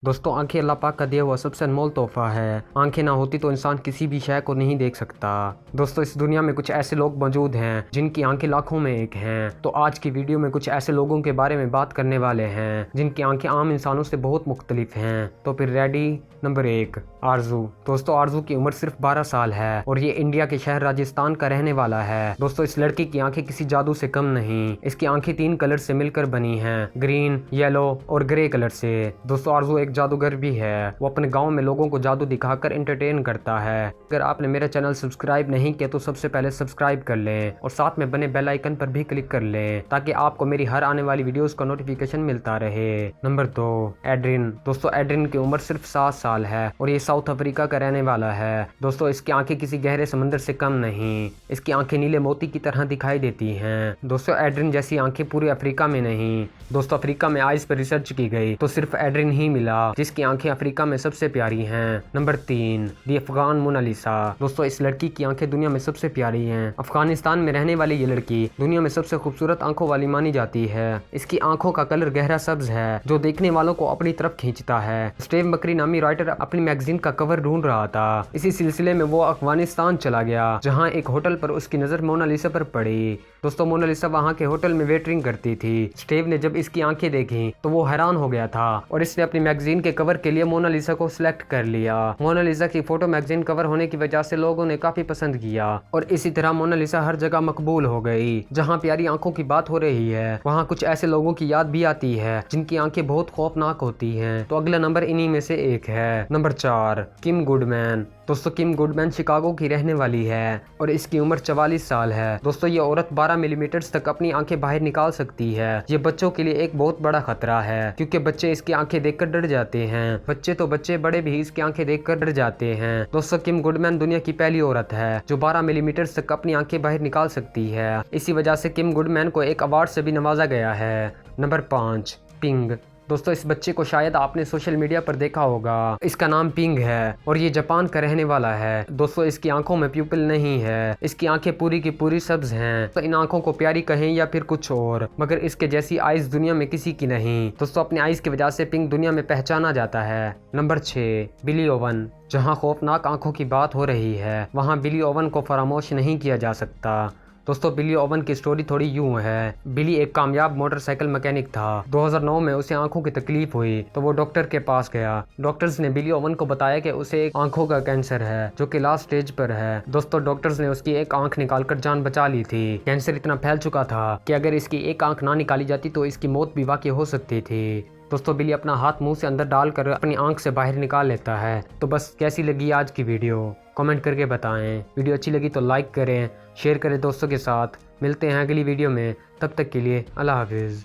दोस्तों आंखें अल्लाह पाक का दिया हुआ सबसे अनमोल तोहफा है। आंखें ना होती तो इंसान किसी भी शय को नहीं देख सकता। दोस्तों इस दुनिया में कुछ ऐसे लोग मौजूद हैं जिनकी आंखें लाखों में एक हैं। तो आज की वीडियो में कुछ ऐसे लोगों के बारे में बात करने वाले हैं जिनकी आंखें आम इंसानों से बहुत मुख्तलिफ हैं। तो फिर रेडी। नंबर 1, आरजू। दोस्तों आरजू की उम्र सिर्फ 12 साल है और ये इंडिया के शहर राजस्थान का रहने वाला है। दोस्तों इस लड़की की आंखें किसी जादू से कम नहीं। इसकी आंखें 3 कलर से मिलकर बनी हैं, ग्रीन, येलो और ग्रे कलर से। दोस्तों आरजू एक जादूगर भी है। वो अपने गांव में लोगों को जादू दिखाकर एंटरटेन करता है। अगर आपने मेरा चैनल सब्सक्राइब नहीं किया तो सबसे पहले सब्सक्राइब कर लें और साथ में बने बेल आइकन पर भी क्लिक कर लें ताकि आपको मेरी हर आने वाली वीडियोस का नोटिफिकेशन मिलता रहे। Number 2, Adrian. दोस्तों एड्रिन की उम्र सिर्फ 7 साल है और ये साउथ अफ्रीका का रहने वाला है। दोस्तों इसकी आंखें किसी गहरे समंदर से कम नहीं। इसकी आंखें नीले मोती की तरह दिखाई देती हैं। दोस्तों एड्रिन जैसी आंखें पूरे अफ्रीका में नहीं। दोस्तों अफ्रीका में आइज पर रिसर्च की गई तो सिर्फ एड्रिन ही मिला जिसकी आंखें अफ्रीका में सबसे प्यारी हैं। नंबर 3, दी अफगान मोनालिसा। दोस्तों इस लड़की की आंखें दुनिया में सबसे प्यारी हैं। अफगानिस्तान में रहने वाली ये लड़की दुनिया में सबसे खूबसूरत आंखों वाली मानी जाती है। इसकी आंखों का कलर गहरा सब्ज है जो देखने वालों को अपनी तरफ खींचता है। स्टीव बकरी नामी राइटर अपनी मैगजीन का कवर ढूंढ रहा था। इसी सिलसिले में वो अफगानिस्तान चला गया जहाँ एक होटल पर उसकी नजर मोनालिसा पर पड़ी। दोस्तों मोनालिसा वहाँ के होटल में वेटरिंग करती थी। स्टीव ने जब इसकी आंखें देखी तो वो हैरान हो गया था और इसने अपनी मैगजीन के कवर के लिए मोनालिसा को सिलेक्ट कर लिया। मोनालिसा की फोटो मैगजीन कवर होने की वजह से लोगों ने काफी पसंद किया और इसी तरह मोनालिसा हर जगह मकबूल हो गई। जहाँ प्यारी आंखों की बात हो रही है वहाँ कुछ ऐसे लोगों की याद भी आती है जिनकी आंखें बहुत खौफनाक होती हैं। तो अगला नंबर इन्हीं में से एक है। नंबर 4, किम गुडमैन। दोस्तों किम गुडमैन शिकागो की रहने वाली है और इसकी उम्र 44 साल है। दोस्तों ये औरत 12 मिलीमीटर तक अपनी आंखें बाहर निकाल सकती है। ये बच्चों के लिए एक बहुत बड़ा खतरा है क्योंकि बच्चे इसकी आंखें देखकर डर जाते हैं। बच्चे तो बच्चे, बड़े भी इसकी आंखें देखकर डर जाते हैं। दोस्तों किम गुडमैन दुनिया की पहली औरत है जो 12 मिलीमीटर तक अपनी आंखें बाहर निकाल सकती है। इसी वजह से किम गुडमैन को एक अवार्ड से भी नवाजा गया है। Number 5, ping. दोस्तों इस बच्चे को शायद आपने सोशल मीडिया पर देखा होगा। इसका नाम पिंग है और ये जापान का रहने वाला है। दोस्तों इसकी आंखों में प्यूपिल नहीं है। इसकी आंखें पूरी की पूरी सब्ज हैं। तो इन आंखों को प्यारी कहें या फिर कुछ और, मगर इसके जैसी आइज दुनिया में किसी की नहीं। दोस्तों अपनी आइज की वजह से पिंग दुनिया में पहचाना जाता है। नंबर 6, बिली ओवन। जहाँ खौफनाक आंखों की बात हो रही है वहाँ बिली ओवन को फरामोश नहीं किया जा सकता। दोस्तों बिली ओवन की स्टोरी थोड़ी यूं है। बिली एक कामयाब मोटरसाइकिल मैकेनिक था। 2009 में उसे आंखों की तकलीफ हुई तो वो डॉक्टर के पास गया। डॉक्टर्स ने बिली ओवन को बताया कि उसे एक आंखों का कैंसर है जो कि लास्ट स्टेज पर है। दोस्तों डॉक्टर्स ने उसकी एक आंख निकालकर जान बचा ली थी। कैंसर इतना फैल चुका था कि अगर इसकी एक आंख ना निकाली जाती तो इसकी मौत भी वाकई हो सकती थी। दोस्तों बिली अपना हाथ मुंह से अंदर डालकर अपनी आंख से बाहर निकाल लेता है। तो बस कैसी लगी आज की वीडियो कमेंट करके बताएं। वीडियो अच्छी लगी तो लाइक करें, शेयर करें दोस्तों के साथ। मिलते हैं अगली वीडियो में, तब तक के लिए अल्लाह हाफिज़।